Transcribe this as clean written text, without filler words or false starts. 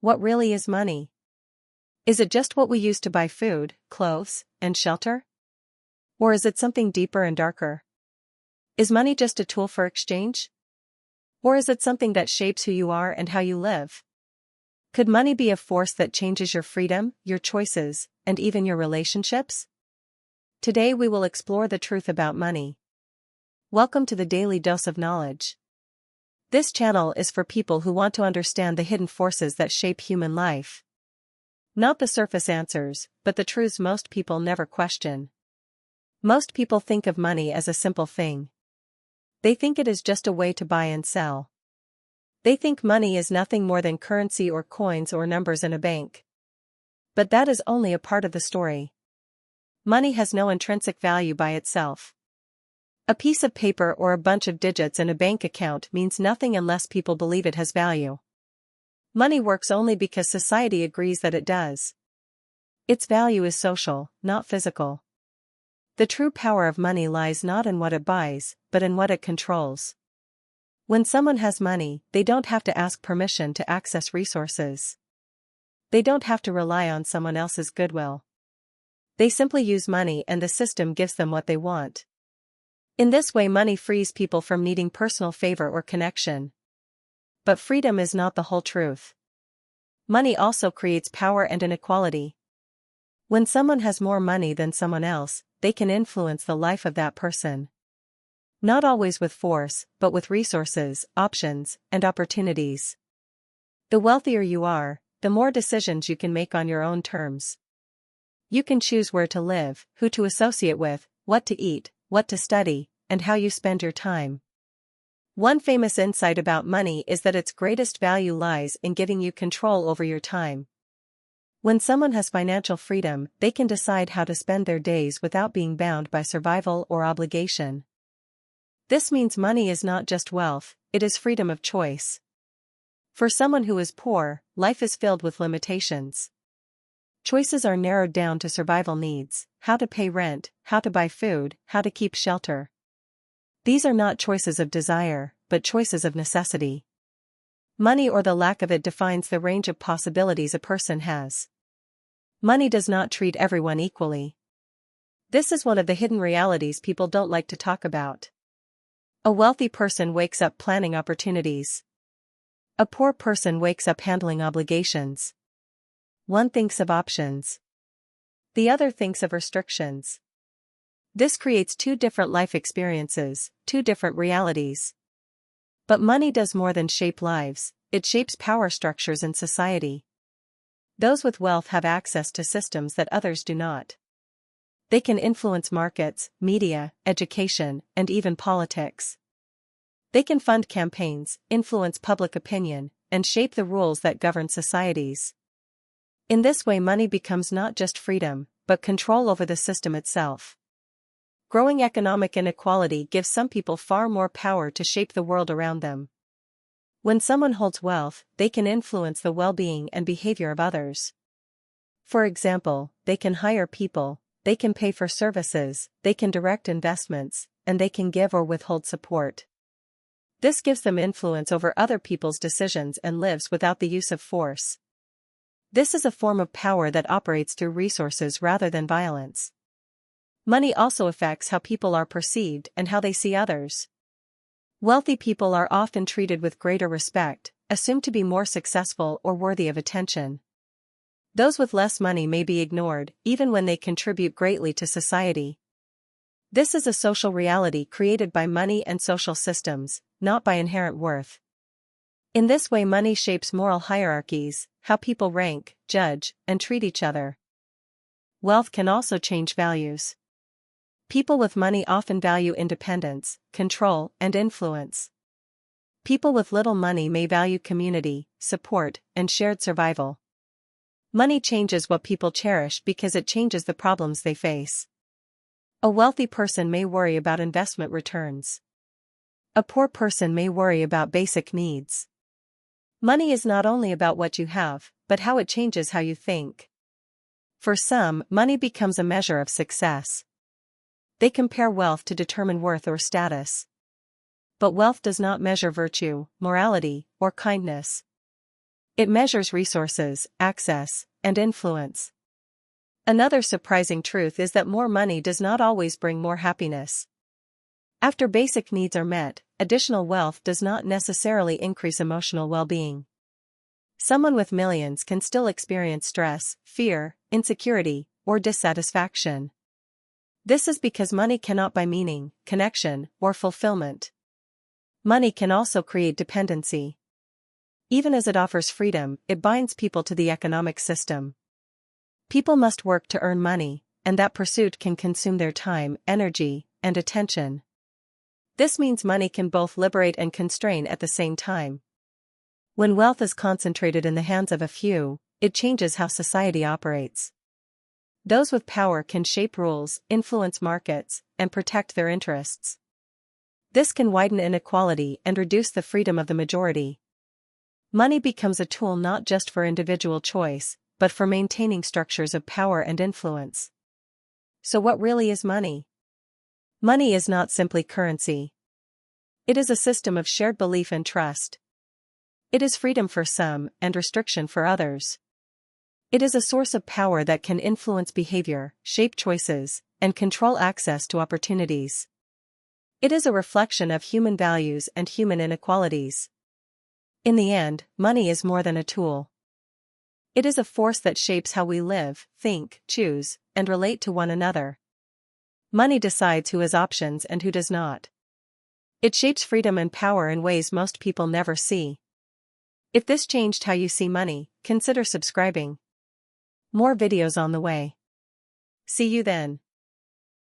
What really is money? Is it just what we use to buy food, clothes, and shelter? Or is it something deeper and darker? Is money just a tool for exchange? Or is it something that shapes who you are and how you live? Could money be a force that changes your freedom, your choices, and even your relationships? Today we will explore the truth about money. Welcome to the Daily Dose of Knowledge. This channel is for people who want to understand the hidden forces that shape human life. Not the surface answers, but the truths most people never question. Most people think of money as a simple thing. They think it is just a way to buy and sell. They think money is nothing more than currency or coins or numbers in a bank. But that is only a part of the story. Money has no intrinsic value by itself. A piece of paper or a bunch of digits in a bank account means nothing unless people believe it has value. Money works only because society agrees that it does. Its value is social, not physical. The true power of money lies not in what it buys, but in what it controls. When someone has money, they don't have to ask permission to access resources. They don't have to rely on someone else's goodwill. They simply use money and the system gives them what they want. In this way, money frees people from needing personal favor or connection. But freedom is not the whole truth. Money also creates power and inequality. When someone has more money than someone else, they can influence the life of that person. Not always with force, but with resources, options, and opportunities. The wealthier you are, the more decisions you can make on your own terms. You can choose where to live, who to associate with, what to eat, what to study, and how you spend your time. One famous insight about money is that its greatest value lies in giving you control over your time. When someone has financial freedom, they can decide how to spend their days without being bound by survival or obligation. This means money is not just wealth, it is freedom of choice. For someone who is poor, life is filled with limitations. Choices are narrowed down to survival needs: how to pay rent, how to buy food, how to keep shelter. These are not choices of desire, but choices of necessity. Money or the lack of it defines the range of possibilities a person has. Money does not treat everyone equally. This is one of the hidden realities people don't like to talk about. A wealthy person wakes up planning opportunities. A poor person wakes up handling obligations. One thinks of options. The other thinks of restrictions. This creates two different life experiences, two different realities. But money does more than shape lives, it shapes power structures in society. Those with wealth have access to systems that others do not. They can influence markets, media, education, and even politics. They can fund campaigns, influence public opinion, and shape the rules that govern societies. In this way, money becomes not just freedom, but control over the system itself. Growing economic inequality gives some people far more power to shape the world around them. When someone holds wealth, they can influence the well-being and behavior of others. For example, they can hire people, they can pay for services, they can direct investments, and they can give or withhold support. This gives them influence over other people's decisions and lives without the use of force. This is a form of power that operates through resources rather than violence. Money also affects how people are perceived and how they see others. Wealthy people are often treated with greater respect, assumed to be more successful or worthy of attention. Those with less money may be ignored, even when they contribute greatly to society. This is a social reality created by money and social systems, not by inherent worth. In this way, money shapes moral hierarchies, how people rank, judge, and treat each other. Wealth can also change values. People with money often value independence, control, and influence. People with little money may value community, support, and shared survival. Money changes what people cherish because it changes the problems they face. A wealthy person may worry about investment returns. A poor person may worry about basic needs. Money is not only about what you have, but how it changes how you think. For some, money becomes a measure of success. They compare wealth to determine worth or status. But wealth does not measure virtue, morality, or kindness. It measures resources, access, and influence. Another surprising truth is that more money does not always bring more happiness. After basic needs are met, additional wealth does not necessarily increase emotional well-being. Someone with millions can still experience stress, fear, insecurity, or dissatisfaction. This is because money cannot buy meaning, connection, or fulfillment. Money can also create dependency. Even as it offers freedom, it binds people to the economic system. People must work to earn money, and that pursuit can consume their time, energy, and attention. This means money can both liberate and constrain at the same time. When wealth is concentrated in the hands of a few, it changes how society operates. Those with power can shape rules, influence markets, and protect their interests. This can widen inequality and reduce the freedom of the majority. Money becomes a tool not just for individual choice, but for maintaining structures of power and influence. So what really is money? Money is not simply currency. It is a system of shared belief and trust. It is freedom for some and restriction for others. It is a source of power that can influence behavior, shape choices, and control access to opportunities. It is a reflection of human values and human inequalities. In the end, money is more than a tool. It is a force that shapes how we live, think, choose, and relate to one another. Money decides who has options and who does not. It shapes freedom and power in ways most people never see. If this changed how you see money, consider subscribing. More videos on the way. See you then.